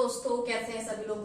दोस्तों, कैसे हैं सभी लोग।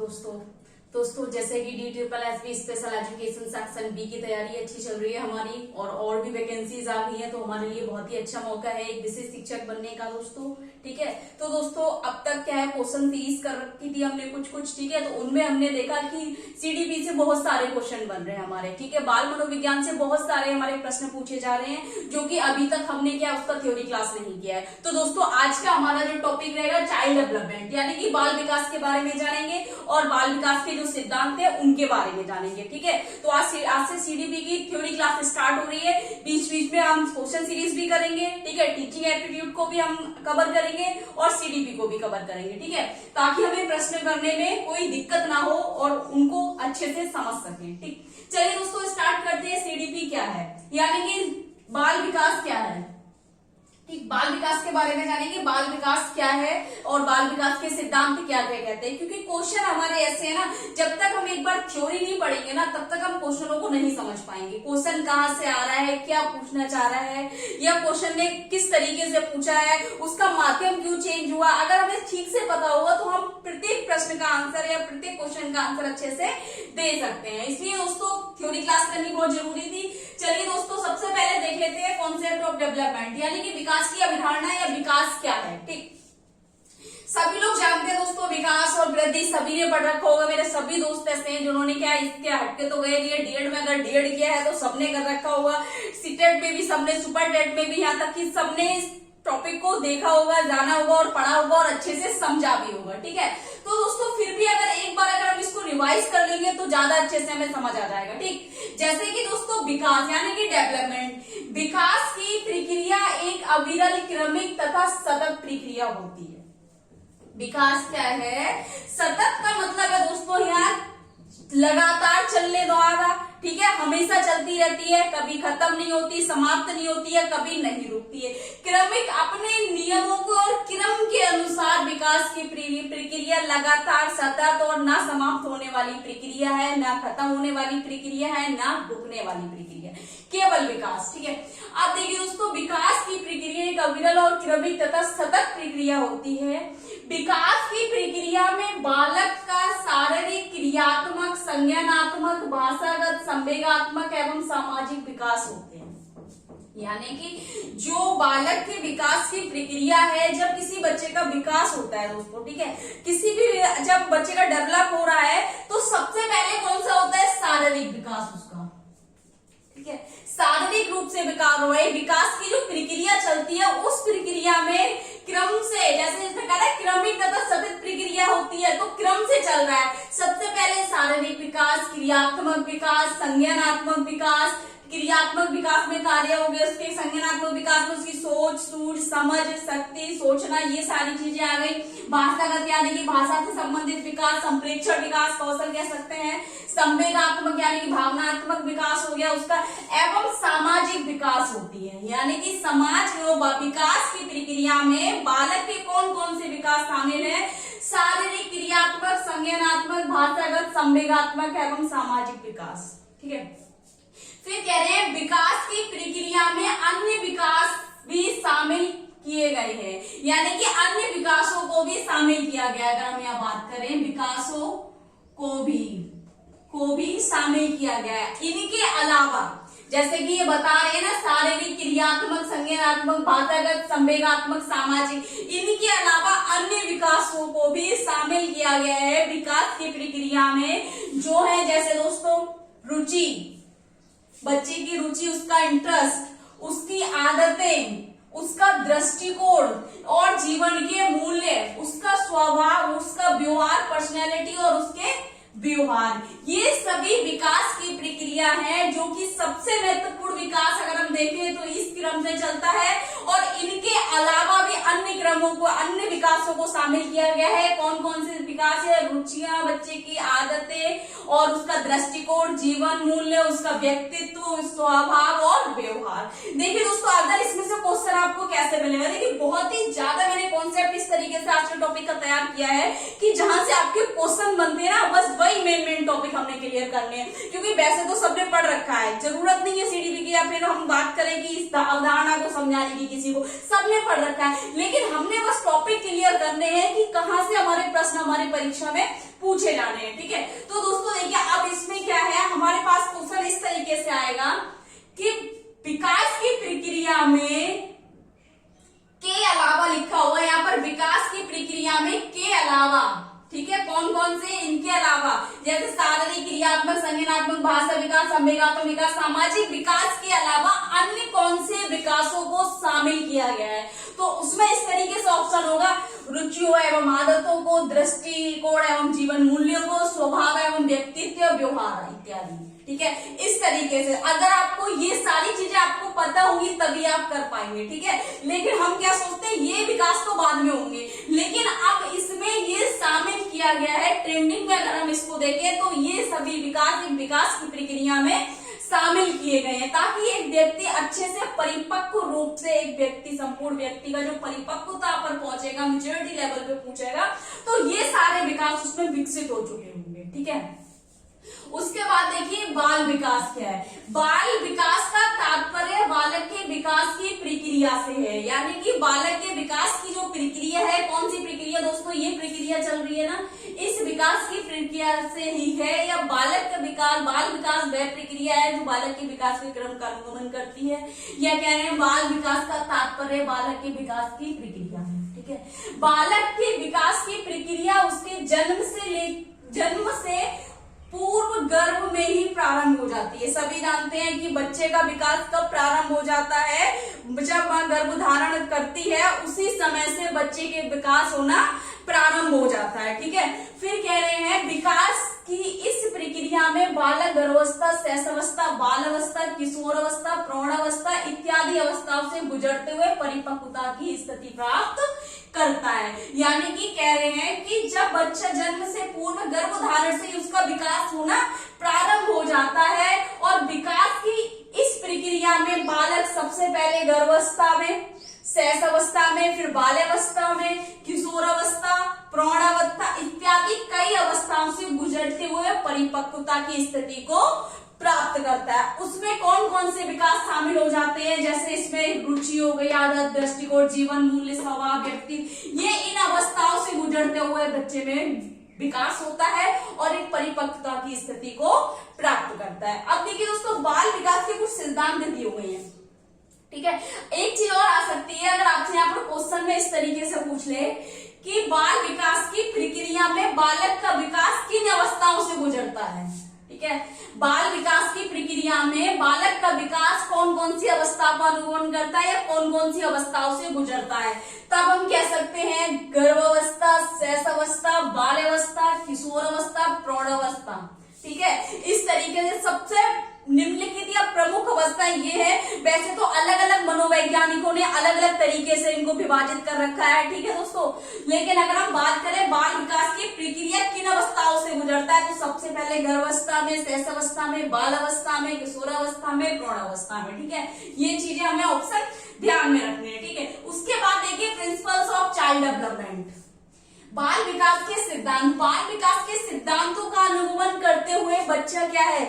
दोस्तों जैसे कि DSSS special education section B की तैयारी अच्छी चल रही है हमारी और भी वैकेंसीज आ गई है, तो हमारे लिए बहुत ही अच्छा मौका है एक विशेष शिक्षक बनने का दोस्तों। ठीक है, तो दोस्तों अब तक क्या है, क्वेश्चन सीरीज कर रखी थी हमने कुछ। ठीक है, तो उनमें हमने देखा कि CDP से बहुत सारे क्वेश्चन बन रहे हैं हमारे। ठीक है, बाल मनोविज्ञान से बहुत सारे हमारे प्रश्न पूछे जा रहे हैं, जो कि अभी तक हमने क्या उसका थ्योरी क्लास नहीं किया है। तो दोस्तों आज का हमारा जो टॉपिक रहेगा चाइल्ड डेवलपमेंट, यानी कि बाल विकास के बारे में जानेंगे और बाल विकास के जो सिद्धांत है उनके बारे में जानेंगे। ठीक है, तो आज से CDP की थ्योरी क्लास स्टार्ट हो रही है। बीच बीच में हम क्वेश्चन सीरीज भी करेंगे। ठीक है, टीचिंग एप्टीट्यूड को भी हम कवर करेंगे और CDP को भी कवर करेंगे। ठीक है, ताकि हमें प्रश्न करने में कोई दिक्कत ना हो और उनको अच्छे से समझ सकें। ठीक, चलिए दोस्तों स्टार्ट करते हैं। CDP क्या है, यानी कि बाल विकास क्या है। ठीक, बाल विकास के बारे में जानेंगे, बाल विकास क्या है और बाल विकास के सिद्धांत क्या क्या कहते हैं। क्योंकि क्वेश्चन हमारे ऐसे है ना, जब तक हम एक बार थ्योरी नहीं पढ़ेंगे ना, तब तक हम क्वेश्चनों को नहीं समझ पाएंगे। क्वेश्चन कहाँ से आ रहा है, क्या पूछना चाह रहा है, या क्वेश्चन ने किस तरीके से पूछा है, उसका माध्यम क्यों चेंज हुआ, अगर हमें ठीक से पता होगा तो हम प्रत्येक प्रश्न का आंसर या प्रत्येक क्वेश्चन का आंसर अच्छे से दे सकते हैं। इसलिए दोस्तों थ्योरी क्लास करनी बहुत जरूरी थी। चलिए दोस्तों सबसे पहले देख लेते हैं कॉन्सेप्ट ऑफ डेवलपमेंट, यानी कि विकास की अवधारणा या विकास क्या है। ठीक, सभी लोग जानते हैं दोस्तों विकास और वृद्धि सभी ने पढ़ रखा होगा। मेरे सभी दोस्त ऐसे हैं जिन्होंने क्या इसके हटके तो गए नहीं है। डीएड में अगर डीएड किया है तो सबने कर रखा होगा, सीटेट में भी सबने, सुपर टेट में भी, यहाँ तक कि सबने इस टॉपिक को देखा होगा, जाना होगा और पढ़ा होगा और अच्छे से समझा भी होगा। ठीक है, तो दोस्तों फिर भी अगर एक बार अगर हम इसको रिवाइज कर लेंगे तो ज्यादा अच्छे से हमें समझ आ जाएगा। ठीक, जैसे कि दोस्तों विकास यानी कि डेवलपमेंट, विकास की प्रक्रिया एक अविरल, क्रमिक तथा सतत प्रक्रिया होती है। विकास क्या है, सतत का मतलब है दोस्तों यहाँ लगातार चलने द्वारा। ठीक है, हमेशा चलती रहती है, कभी खत्म नहीं होती, समाप्त नहीं होती है, कभी नहीं रुकती है। क्रमिक, अपने नियमों को और क्रम के अनुसार विकास की प्रक्रिया लगातार, सतत और ना समाप्त होने वाली प्रक्रिया है, ना खत्म होने वाली प्रक्रिया है, ना रुकने वाली प्रक्रिया, केवल विकास। ठीक है, अब देखिए दोस्तों विकास की प्रक्रिया एक अविरल और क्रमिक तथा सतत प्रक्रिया होती है। विकास की प्रक्रिया में बालक का शारीरिक, क्रियात्मक, संज्ञानात्मक, भाषागत, संवेगात्मक एवं सामाजिक विकास होते हैं। यानी कि जो बालक के विकास की प्रक्रिया है, जब किसी बच्चे का विकास होता है दोस्तों, ठीक है, किसी भी जब बच्चे का डेवलप हो रहा है तो सबसे पहले कौन सा होता है, शारीरिक विकास उसका। ठीक है, शारीरिक रूप से विकास हो रहा है। विकास की जो प्रक्रिया चलती है उस प्रक्रिया में क्रम से, जैसे इसमें कहा है क्रमिक तथा सतत प्रक्रिया होती है, तो क्रम से चल रहा है। सबसे पहले शारीरिक विकास, क्रियात्मक विकास, संज्ञानात्मक विकास। क्रियात्मक विकास में कार्य हो गए उसके, संज्ञानात्मक विकास में उसकी सोच, सूझ, समझ, शक्ति, सोचना, ये सारी चीजें आ गई। भाषागत यानी कि भाषा से संबंधित विकास, संप्रेक्षण विकास, कौशल कह सकते हैं। संवेगात्मक यानी कि भावनात्मक विकास हो गया उसका, एवं सामाजिक विकास होती है। यानी कि समाज विकास की प्रक्रिया में बालक के कौन कौन से विकास शामिल है, शारीरिक, क्रियात्मक, संज्ञानात्मक, भाषागत, संवेगात्मक एवं सामाजिक विकास। ठीक है, फिर कह रहे हैं विकास की प्रक्रिया में अन्य विकास भी शामिल किए गए हैं, यानी कि अन्य विकासों को भी शामिल किया गया। अगर हम यहाँ बात करें विकासों को भी शामिल किया गया है। इनके अलावा जैसे कि ये बता रहे हैं ना, शारीरिक, क्रियात्मक, संज्ञानात्मक, भाषागत, संवेगात्मक, सामाजिक, इनके अलावा अन्य विकासों को भी शामिल किया गया है विकास की प्रक्रिया में, जो है जैसे दोस्तों रुचि, बच्चे की रुचि, उसका इंटरेस्ट, उसकी आदतें, उसका दृष्टिकोण और जीवन के मूल्य, उसका स्वभाव, उसका व्यवहार, पर्सनैलिटी और उसके व्यवहार, ये सभी विकास की प्रक्रिया है। जो कि सबसे महत्वपूर्ण विकास अगर हम देखें तो इस क्रम से चलता है, और इनके अलावा भी अन्य क्रमों को, अन्य विकासों को शामिल किया गया है। कौन कौन से विकास है, रुचियां, बच्चे की आदतें और उसका दृष्टिकोण, जीवन मूल्य, उसका व्यक्तित्व, स्वभाव और व्यवहार। देखिए दोस्तों अगर इसमें से क्वेश्चन आपको कैसे मिलेगा, देखिए बहुत ही ज्यादा मैंने कॉन्सेप्ट इस तरीके से आज के टॉपिक का तैयार किया है कि जहां से आपके क्वेश्चन बनते हैं ना, बस वही मेन टॉपिक हमने क्लियर करने हैं। क्योंकि वैसे तो सबने पढ़ रखा है, जरूरत नहीं है CDP की या फिर हम बात करें कि इस अवधारणा को समझाने की, किसी को सबने पढ़ रखा है, लेकिन हमने बस टॉपिक क्लियर करने हैं कि कहां से हमारे प्रश्न हमारे परीक्षा में पूछे जाने हैं। ठीक है, तो दोस्तों देखिए अब इसमें क्या है, हमारे पास क्वेश्चन इस तरीके से आएगा कि विकास की प्रक्रिया में के अलावा लिखा हुआ है यहाँ पर, विकास की प्रक्रिया में के अलावा, ठीक है, कौन कौन से, इनके अलावा, जैसे शारीरिक, क्रियात्मक, संज्ञानात्मक, भाषा विकास, संवेगात्मक विकास, सामाजिक विकास के अलावा अन्य कौन से विकासों को शामिल किया गया है। तो उसमें इस तरीके से ऑप्शन होगा, रुचियों एवं आदतों को, दृष्टिकोण एवं जीवन मूल्यों को, स्वभाव एवं व्यक्तित्व, व्यवहार इत्यादि। ठीक है, इस तरीके से अगर आपको ये सारी चीजें आपको पता होंगी तभी आप कर पाएंगे। ठीक है, लेकिन हम क्या सोचते हैं ये विकास तो बाद में होंगे, लेकिन अब इसमें ये शामिल किया गया है ट्रेंडिंग में। अगर हम इसको देखें तो ये सभी विकास एक विकास की प्रक्रिया में शामिल किए गए हैं, ताकि एक व्यक्ति अच्छे से परिपक्व रूप से, एक व्यक्ति, संपूर्ण व्यक्ति का जो परिपक्वता पर पहुंचेगा, मेच्योरिटी लेवल पे पहुंचेगा, तो ये सारे विकास उसमें विकसित हो चुके होंगे। ठीक है, उसके बाद देखिए बाल विकास क्या है। बाल विकास का तात्पर्य बालक के विकास की प्रक्रिया से है, यानी कि बालक के विकास की जो प्रक्रिया है, कौन सी प्रक्रिया दोस्तों, ये प्रक्रिया चल रही है ना, इस विकास की प्रक्रिया से ही है, या बालक का विकास, बाल विकास वह प्रक्रिया है जो बालक के विकास के क्रम का अनुगमन करती है, या कह रहे हैं बाल विकास का तात्पर्य बालक के विकास की प्रक्रिया है। ठीक है, बालक के विकास की प्रक्रिया उसके जन्म से पूर्व गर्भ में ही प्रारंभ हो जाती है। सभी जानते हैं कि बच्चे का विकास कब प्रारंभ हो जाता है, जब वह गर्भ धारण करती है, उसी समय से बच्चे के विकास होना प्रारंभ हो जाता है। ठीक है, फिर कह रहे हैं विकास की इस प्रक्रिया में बालक गर्भावस्था, शैशवावस्था, बाल अवस्था, किशोर अवस्था, प्रौढ़ावस्था इत्यादि अवस्थाओं से गुजरते हुए परिपक्वता की स्थिति प्राप्त करता है। यानी कि कह रहे हैं कि जब बच्चा जन्म से पूर्व गर्भ धारण से उसका विकास होना प्रारंभ हो जाता है, और विकास की इस प्रक्रिया में बालक सबसे पहले गर्भावस्था में, शैशवावस्था में, फिर बाल्यावस्था में, किशोरावस्था, प्रौढ़ावस्था इत्यादि कई अवस्थाओं से गुजरते हुए परिपक्वता की स्थिति को प्राप्त करता है। उसमें कौन कौन से विकास शामिल हो जाते हैं, जैसे इसमें रुचि हो गई, आदत, दृष्टिकोण, जीवन मूल्य, स्वभाव, व्यक्ति, ये इन अवस्थाओं से गुजरते हुए बच्चे में विकास होता है और एक परिपक्वता की स्थिति को प्राप्त करता है। अब देखिए दोस्तों, बाल विकास के कुछ सिद्धांत दिए हुए हैं। ठीक है, एक चीज और आ सकती है, अगर आपसे यहाँ पर क्वेश्चन में इस तरीके से पूछ ले कि बाल विकास की प्रक्रिया में बालक का विकास किन अवस्थाओं से गुजरता है। ठीक है, बाल विकास की प्रक्रिया में बालक का विकास कौन कौन सी अवस्था का अनुगमन करता है, या कौन कौन सी अवस्थाओं से गुजरता है, तब हम कह सकते हैं गर्भावस्था, शैशवावस्था, बाल्यावस्था, किशोरावस्था, प्रौढ़ावस्था। ठीक है, इस तरीके से सबसे निम्नलिखित या प्रमुख अवस्था ये है। वैसे तो अलग अलग मनोवैज्ञानिकों ने अलग अलग तरीके से इनको विभाजित कर रखा है। ठीक है दोस्तों, लेकिन अगर हम बात करें बाल विकास की प्रक्रिया किन अवस्थाओं से गुजरता है, तो सबसे पहले गर्भावस्था में, शैशवावस्था में, बाल अवस्था में, किशोरावस्था में, प्रौढ़ावस्था में। ठीक है, ये चीजें हमें ऑप्शन ध्यान में रखने हैं। ठीक है, उसके बाद देखिए प्रिंसिपल्स ऑफ चाइल्ड डेवलपमेंट, बाल विकास के सिद्धांत। बाल विकास के सिद्धांतों का अनुगमन करते हुए बच्चा क्या है,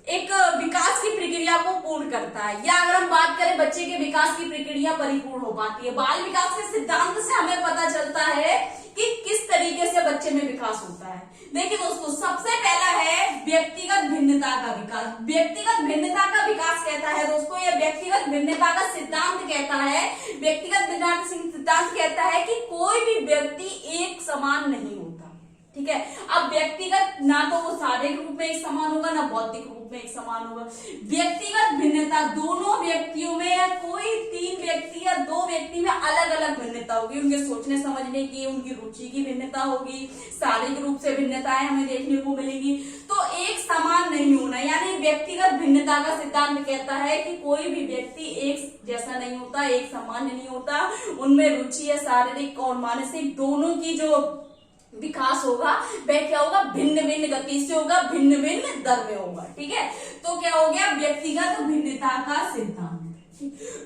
एक विकास की प्रक्रिया को पूर्ण करता है, या अगर हम बात करें बच्चे के विकास की प्रक्रिया परिपूर्ण हो पाती है। बाल विकास के सिद्धांत से हमें पता चलता है कि किस तरीके से बच्चे में विकास होता है। देखिए दोस्तों, सबसे पहला है व्यक्तिगत भिन्नता का विकास। व्यक्तिगत भिन्नता का विकास कहता है दोस्तों, यह व्यक्तिगत भिन्नता का सिद्धांत कहता है, व्यक्तिगत भिन्नता सिद्धांत कहता है कि कोई भी व्यक्ति एक समान नहीं होता। ठीक है, अब व्यक्तिगत ना तो वो शारीरिक रूप में एक समान होगा, ना बौद्धिक रूप में एक समान होगा। व्यक्तिगत भिन्नता दोनों व्यक्तियों में, या कोई तीन व्यक्ति या दो व्यक्ति में अलग अलग भिन्नता होगी, उनके सोचने समझने की, उनकी रुचि की भिन्नता होगी, शारीरिक रूप से भिन्नताएं हमें देखने को मिलेंगी। तो एक समान नहीं होना, यानी व्यक्तिगत भिन्नता का सिद्धांत कहता है कि कोई भी व्यक्ति एक जैसा नहीं होता, एक समान नहीं होता, उनमें रुचि या शारीरिक और मानसिक दोनों की जो विकास होगा वह क्या होगा, भिन्न भिन्न गति से होगा, भिन्न भिन्न दर में होगा। ठीक है, तो क्या हो गया व्यक्तिगत भिन्नता का सिद्धांत।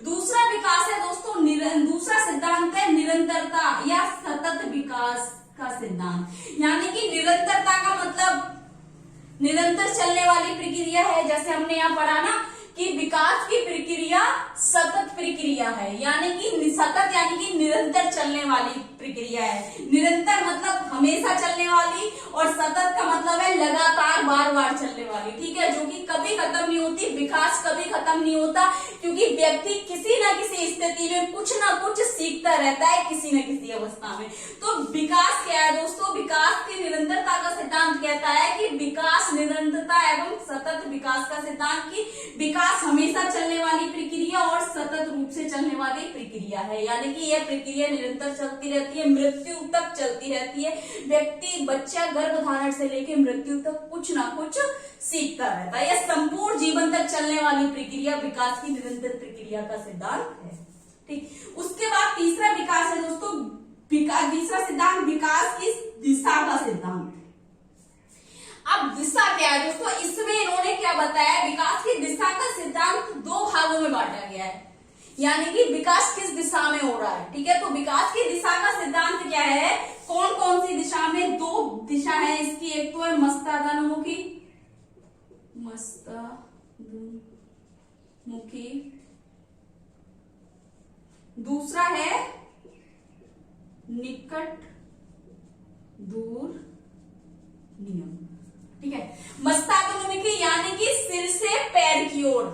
दूसरा विकास है दोस्तों, दूसरा सिद्धांत है निरंतरता या सतत विकास का सिद्धांत। यानी कि निरंतरता का मतलब निरंतर चलने वाली प्रक्रिया है। जैसे हमने यहाँ पढ़ा ना कि विकास की प्रक्रिया सतत प्रक्रिया है, यानी कि सतत यानी कि निरंतर चलने वाली। प्रक्रिया है। निरंतर मतलब हमेशा चलने वाली, और सतत का मतलब है लगातार बार बार चलने वाली, ठीक है, जो कि कभी खत्म नहीं होती। विकास कभी खत्म नहीं होता, क्योंकि व्यक्ति किसी न किसी स्थिति में कुछ ना कुछ सीखता रहता है, किसी न किसी अवस्था में। तो विकास क्या है दोस्तों? विकास की निरंतरता का सिद्धांत कहता है कि विकास निरंतरता एवं सतत विकास का सिद्धांत, की विकास हमेशा चलने वाली प्रक्रिया और सतत रूप से चलने वाली प्रक्रिया है। यानी कि यह प्रक्रिया निरंतर चलती रहती है, मृत्यु तक चलती रहती है। व्यक्ति, बच्चा गर्भधारण से लेकर मृत्यु तक कुछ ना कुछ सीखता रहता है। यह संपूर्ण जीवन तक चलने वाली प्रक्रिया विकास की निरंतर प्रक्रिया का सिद्धांत है। ठीक, उसके बाद तीसरा विकास है दोस्तों, तीसरा सिद्धांत विकास की दिशा का सिद्धांत। अब दिशा क्या है दोस्तों? इसमें इन्होंने क्या बताया? विकास की दिशा का सिद्धांत दो भागों में बांटा गया है, यानी कि विकास किस दिशा में हो रहा है। ठीक है, तो विकास की दिशा का सिद्धांत क्या है? कौन कौन सी दिशा में? दो दिशा है इसकी, एक तो है मस्तादानुमुखी, दूसरा है निकट दूर नियम। ठीक है, मस्तादानुमुखी यानी कि सिर से पैर की ओर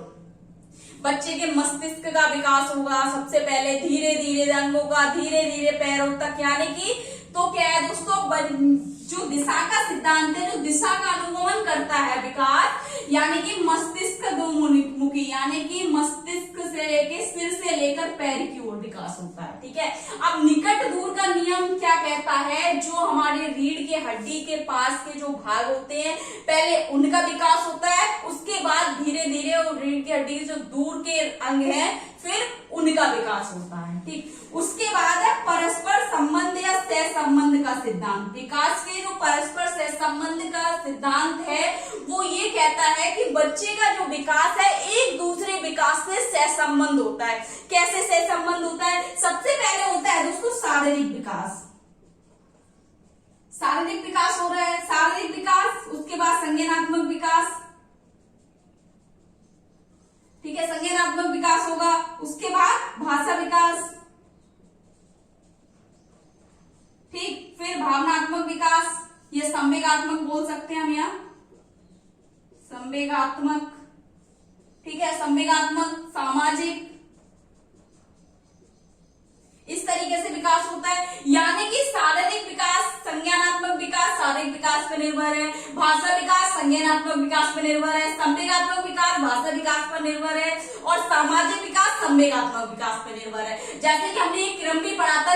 बच्चे के मस्तिष्क का विकास होगा सबसे पहले, धीरे धीरे अंगों का, धीरे धीरे पैरों तक। यानी कि तो क्या है दोस्तों, जो दिशा का सिद्धांत है, जो दिशा का अनुगमन करता है विकास, यानी कि मस्तिष्क मुखी, यानी कि मस्तिष्क से लेकर सिर से लेकर पैर की ओर विकास होता है। ठीक है, अब निकट दूर का नियम क्या कहता है? जो हमारे रीढ़ के हड्डी के पास के जो भाग होते हैं, पहले उनका विकास होता है, उसके बाद धीरे धीरे रीढ़ की हड्डी के जो दूर के अंग है, फिर उनका विकास होता है। ठीक, उसके बाद है परस्पर संबंध या सहसंबंध का सिद्धांत। विकास के जो परस्पर सहसंबंध का सिद्धांत है, वो ये कहता है कि बच्चे का जो विकास है एक दूसरे विकास से सहसंबंध होता है। कैसे सहसंबंध होता है? सबसे पहले होता है दोस्तों शारीरिक विकास, शारीरिक विकास हो रहा है, शारीरिक विकास, उसके बाद संज्ञानात्मक विकास। ठीक है, संज्ञानात्मक विकास होगा, उसके बाद भाषा विकास, ठीक, फिर भावनात्मक विकास, ये संवेगात्मक बोल सकते हैं हम यहाँ, संवेगात्मक। ठीक है, संवेगात्मक, सामाजिक, इस तरीके से विकास होता है। यानी कि शारीरिक विकास संज्ञानात्मक विकास शारीरिक विकास पर निर्भर है, भाषा विकास संज्ञानात्मक विकास पर निर्भर है, संवेगात्मक विकास भाषा विकास पर निर्भर है, और सामाजिक विकास संवेगात्मक विकास पर निर्भर है। जैसे कि हमने एक क्रम भी पढ़ा था,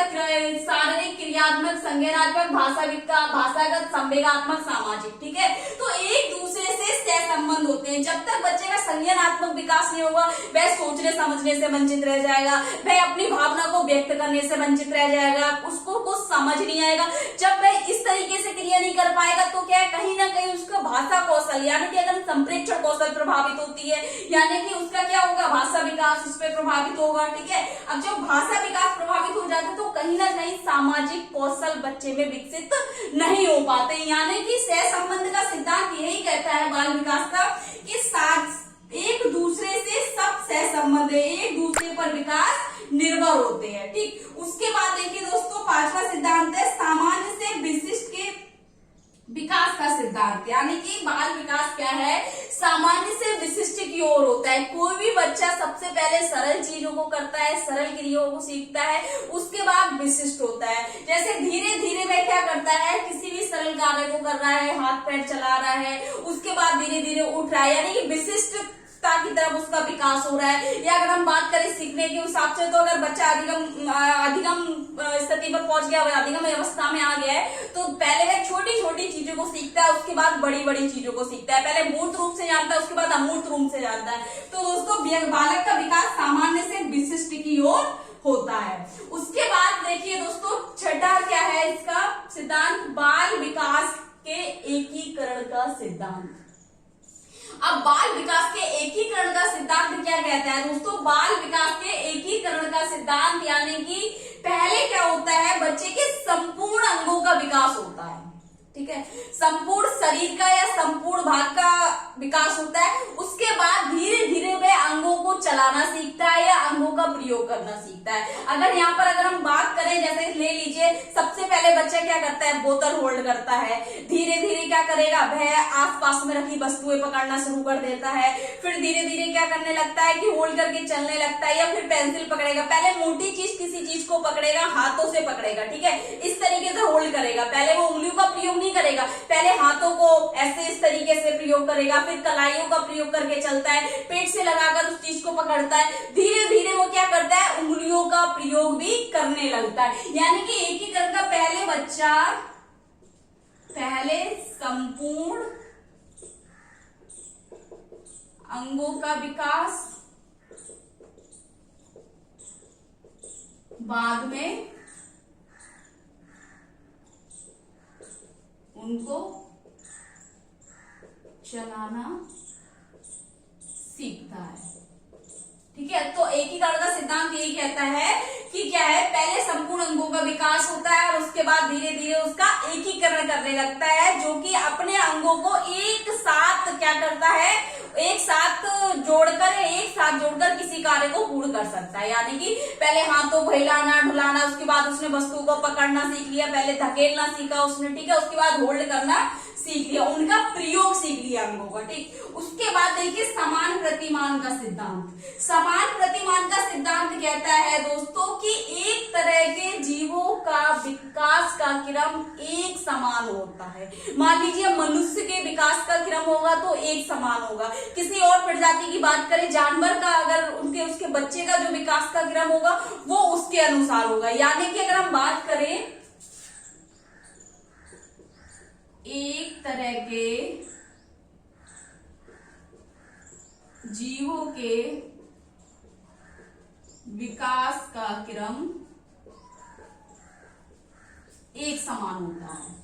शारीरिक, क्रियात्मक, संज्ञानात्मक, भाषा विकास, भाषागत, संवेगात्मक, सामाजिक। ठीक है, तो एक दूसरे से सहसंबंध होते हैं। जब तक बच्चे का संज्ञानात्मक विकास नहीं होगा, वह सोचने समझने से वंचित रह जाएगा, वह अपनी भावना को व्यक्त करने से वंचित रह जाएगा, उसको कुछ समझ नहीं आएगा। जब वह इस तरीके से क्रिया नहीं कर पाएगा, तो क्या है, कहीं ना कहीं उसका भाषा कौशल, यानी कि अगर संप्रेक्षण कौशल प्रभावित होती है, यानी कि उसका क्या होगा, भाषा विकास उस पर प्रभावित होगा। ठीक है, अब जब भाषा विकास प्रभावित हो जाता है, तो कहीं ना कहीं सामाजिक कौशल बच्चे में विकसित नहीं हो पाते। यानी कि सहसंबंध का सिद्धांत यही कहता है बाल विकास का, कि एक दूसरे से सब सहसंबंध है, एक दूसरे पर विकास निर्भर होते हैं। ठीक, उसके बाद देखिए दोस्तों, पांचवा सिद्धांत है सामान्य से विशिष्ट के विकास का सिद्धांत। यानी कि बाल विकास क्या है, सामान्य से विशिष्ट की ओर होता है। कोई भी बच्चा सबसे पहले सरल चीजों को करता है, सरल क्रियाओं को सीखता है, उसके बाद विशिष्ट होता है। जैसे धीरे धीरे वह क्या करता है, किसी भी सरल कार्य को कर रहा है, हाथ पैर चला रहा है, उसके बाद धीरे धीरे उठ रहा है, यानी कि विशिष्ट की तरफ उसका विकास हो रहा है। या अगर हम बात करें सीखने के हिसाब से, तो अगर बच्चा अधिगम स्थिति पर पहुंच गया, अधिगम अवस्था में आ गया है, तो पहले वह छोटी छोटी चीजों को सीखता है, उसके बाद बड़ी बड़ी चीजों को सीखता है। पहले मूर्त रूप से जानता है, उसके बाद अमूर्त रूप से जानता है। तो दोस्तों, बालक का विकास सामान्य से विशिष्ट की ओर होता है। उसके बाद देखिए दोस्तों, छठा क्या है इसका सिद्धांत, बाल विकास के एकीकरण का सिद्धांत। अब बाल विकास के एकीकरण का सिद्धांत क्या कहता है दोस्तों, बाल विकास के एकीकरण का सिद्धांत यानी कि पहले क्या होता है, बच्चे के संपूर्ण अंगों का विकास होता है। ठीक है, संपूर्ण शरीर का या संपूर्ण भाग का विकास होता है। उसके बाद धीरे धीरे वह अंगों को चलाना सीखता है या अंगों का प्रयोग करना सीखता है। अगर यहाँ पर अगर हम बात करें, जैसे ले लीजिए सबसे पहले बच्चा क्या करता है, बोतल होल्ड करता है। धीरे धीरे क्या करेगा, वह आसपास में रखी वस्तुएं पकड़ना शुरू कर देता है। फिर धीरे धीरे क्या करने लगता है कि होल्ड करके चलने लगता है, या फिर पेंसिल पकड़ेगा। पहले मोटी चीज किसी चीज को पकड़ेगा, हाथों से पकड़ेगा, ठीक है, इस तरीके से होल्ड करेगा। पहले वो उंगलियों का प्रयोग नहीं करेगा, पहले हाथों को ऐसे इस तरीके से प्रयोग करेगा, फिर कलाइयों का प्रयोग करके चलता है, पेट से लगाकर उस चीज को पकड़ता है। धीरे धीरे वो क्या करता है, उंगलियों का प्रयोग भी करने लगता है। यानी कि एक ही तरह का पहले बच्चा पहले संपूर्ण अंगों का विकास, बाद में उनको चलाना सीखता है। ठीक है, तो एकीकरण का सिद्धांत यही कहता है कि क्या है, पहले संपूर्ण अंगों का विकास होता है और उसके बाद धीरे धीरे उसका एकीकरण करने लगता है, जो कि अपने अंगों को एक साथ क्या करता है, एक साथ जोड़कर किसी कार्य को पूर्ण कर सकता है। यानी कि पहले हाथों को हिलाना ढुलाना, उसके बाद उसने वस्तु को पकड़ना सीख लिया, पहले धकेलना सीखा उसने, ठीक है, उसके बाद होल्ड करना सीख लिया, उनका प्रयोग सीख लिया अंगों का, ठीक। उसके बाद देखिए समान प्रतिमान का सिद्धांत। समान प्रतिमान का सिद्धांत कहता है दोस्तों कि एक तरह के जीवों का विकास का क्रम एक समान होता है। मान लीजिए मनुष्य के विकास का क्रम होगा तो एक समान होगा। किसी और प्रजाति की बात करें, जानवर का, अगर उसके बच्चे का जो विकास का क्रम होगा वो उसके अनुसार होगा। यानी कि अगर हम बात करें एक तरह के जीवों के विकास का क्रम एक समान होता है,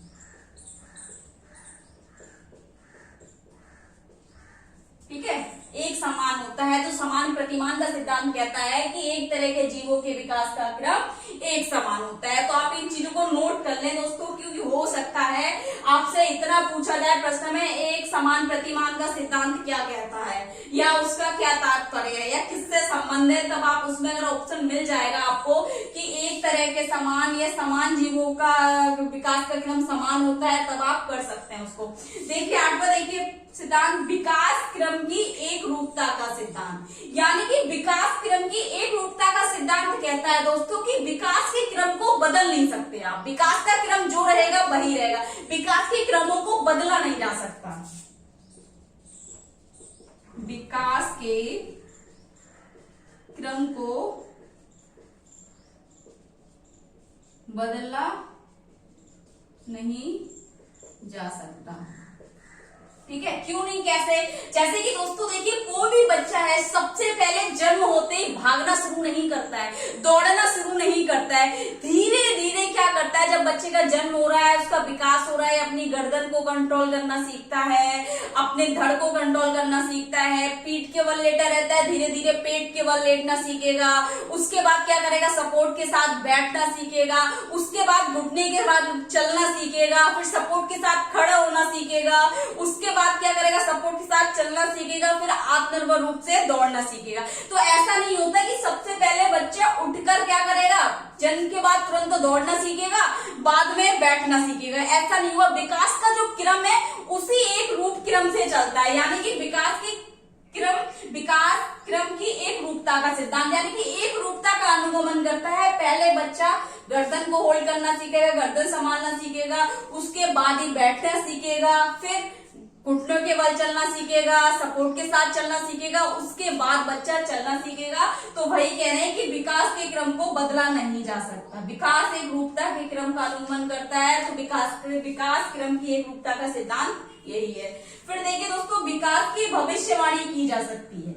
ठीक है, एक समान होता है। तो समान प्रतिमान का सिद्धांत कहता है कि एक तरह के जीवों के विकास का क्रम एक समान होता है। तो आप इन चीजों को नोट कर लें दोस्तों, क्योंकि हो सकता है आपसे इतना पूछा जाए प्रश्न में, एक समान प्रतिमान का सिद्धांत क्या कहता है या उसका क्या तात्पर्य है या किससे संबंधित, तब आप उसमें अगर ऑप्शन मिल जाएगा आपको कि एक तरह के समान या समान जीवों का विकास का क्रम समान होता है, तब आप कर सकते हैं उसको। देखिए 8वां देखिए सिद्धांत, विकास क्रम की एक रूपता का सिद्धांत। यानी कि विकास क्रम की एक रूपता का सिद्धांत कहता है दोस्तों कि विकास के क्रम को बदल नहीं सकते आप, विकास का क्रम जो रहेगा वही रहेगा, विकास के क्रमों को बदला नहीं जा सकता। विकास के क्रम को बदला नहीं जा सकता, ठीक है। क्यों नहीं, कैसे? जैसे कि दोस्तों देखिए कोई भी बच्चा है सबसे पहले जन्म होते ही भागना शुरू नहीं करता है, दौड़ना शुरू नहीं करता है। धीरे धीरे क्या करता है, जब बच्चे का जन्म हो रहा है, उसका विकास हो रहा है, अपनी गर्दन को कंट्रोल करना सीखता है, अपने धड़ को कंट्रोल करना सीखता है, पीठ के बल लेटा रहता है, धीरे धीरे पेट के बल लेटना सीखेगा। उसके बाद क्या करेगा, सपोर्ट के साथ बैठना सीखेगा, उसके बाद घुटने के साथ चलना सीखेगा, फिर सपोर्ट के साथ खड़ा होना सीखेगा, उसके बाद क्या करेगा, सपोर्ट के साथ चलना सीखेगा, फिर आत्मनिर्भर रूप से दौड़ना सीखेगा। तो ऐसा नहीं होता कि सबसे पहले बच्चा उठकर क्या करेगा, जन्म के बाद तुरंत दौड़ना सीखेगा, बाद में बैठना सीखेगा, ऐसा नहीं हुआ। विकास का जो क्रम है उसी एक रूप क्रम से चलता है। यानी कि विकास क्रम की एक रूपता का सिद्धांत, यानी कि एक रूपता का अनुगमन करता है। पहले बच्चा गर्दन को होल्ड करना सीखेगा, गर्दन संभालना सीखेगा, उसके बाद ही बैठना सीखेगा, फिर घुटनों के बल चलना सीखेगा, सपोर्ट के साथ चलना सीखेगा, उसके बाद बच्चा चलना सीखेगा। तो वही कह रहे हैं कि विकास के क्रम को बदला नहीं जा सकता, विकास एक रूपता के क्रम का अनुगमन करता है। तो विकास क्रम की एक रूपता का सिद्धांत यही है। फिर देखिए दोस्तों, विकास की भविष्यवाणी की जा सकती है।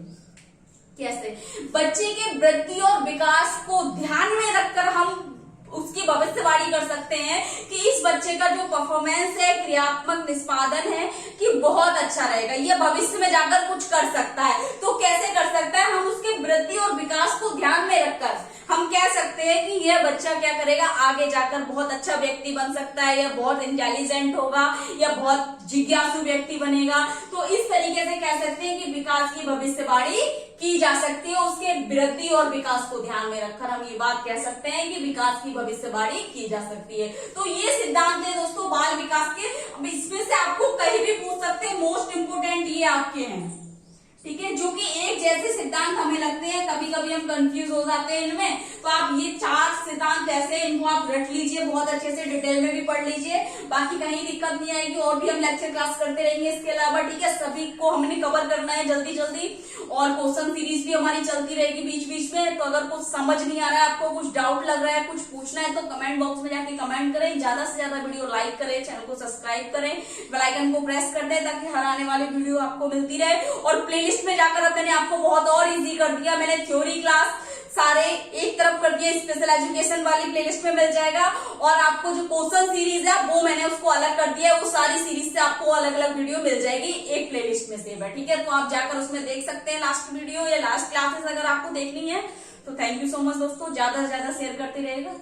कैसे? बच्चे के वृद्धि और विकास को ध्यान में रखकर हम उसकी भविष्यवाणी कर सकते हैं कि इस बच्चे का जो परफॉर्मेंस है, क्रियात्मक निष्पादन है, कि बहुत अच्छा रहेगा, ये भविष्य में जाकर कुछ कर सकता है। तो कैसे कर सकता है, हम उसके वृद्धि और विकास को ध्यान में रखकर हम कह सकते हैं कि यह बच्चा क्या करेगा, आगे जाकर बहुत अच्छा व्यक्ति बन सकता है, या बहुत इंटेलिजेंट होगा, या बहुत जिज्ञासु व्यक्ति बनेगा। तो इस तरीके से कह सकते हैं कि विकास की भविष्यवाणी की जा सकती है। उसके वृद्धि और विकास को ध्यान में रखकर हम ये बात कह सकते हैं कि विकास की भविष्यवाणी की जा सकती है। तो ये सिद्धांत है दोस्तों बाल विकास के। अब इसमें से आपको कहीं भी पूछ सकते हैं, मोस्ट इंपोर्टेंट ये आपके हैं, ठीक है, जो कि एक जैसे सिद्धांत हमें लगते हैं, कभी कभी हम कंफ्यूज हो जाते हैं इनमें। तो आप ये 4 सिद्धांत ऐसे इनको आप रट लीजिए, बहुत अच्छे से डिटेल में भी पढ़ लीजिए, बाकी कहीं दिक्कत नहीं आएगी। और भी हम लेक्चर क्लास करते रहेंगे इसके अलावा, ठीक है। सभी को हमने कवर करना है जल्दी जल्दी, और क्वेश्चन सीरीज भी हमारी चलती रहेगी बीच बीच में। तो अगर कुछ समझ नहीं आ रहा है, आपको कुछ डाउट लग रहा है, कुछ पूछना है, तो कमेंट बॉक्स में जाके कमेंट करें। ज्यादा से ज्यादा वीडियो लाइक करें, चैनल को सब्सक्राइब करें, बेल आइकन को प्रेस कर दें ताकि हर आने वाली वीडियो आपको मिलती रहे। और प्लेलिस्ट में जाकर अब मैंने आपको बहुत और इजी कर दिया, मैंने थ्योरी क्लास सारे एक तरफ कर दिए, स्पेशल एजुकेशन वाली प्लेलिस्ट में मिल जाएगा। और आपको जो क्वेश्चन सीरीज है वो मैंने उसको अलग कर दिया है, वो सारी सीरीज से आपको अलग अलग वीडियो मिल जाएगी, एक प्लेलिस्ट में सेव है, ठीक है। तो आप जाकर उसमें देख सकते हैं लास्ट वीडियो या लास्ट क्लासेस अगर आपको देखनी है। तो थैंक यू सो मच दोस्तों, ज्यादा से ज्यादा शेयर करते रहेगा।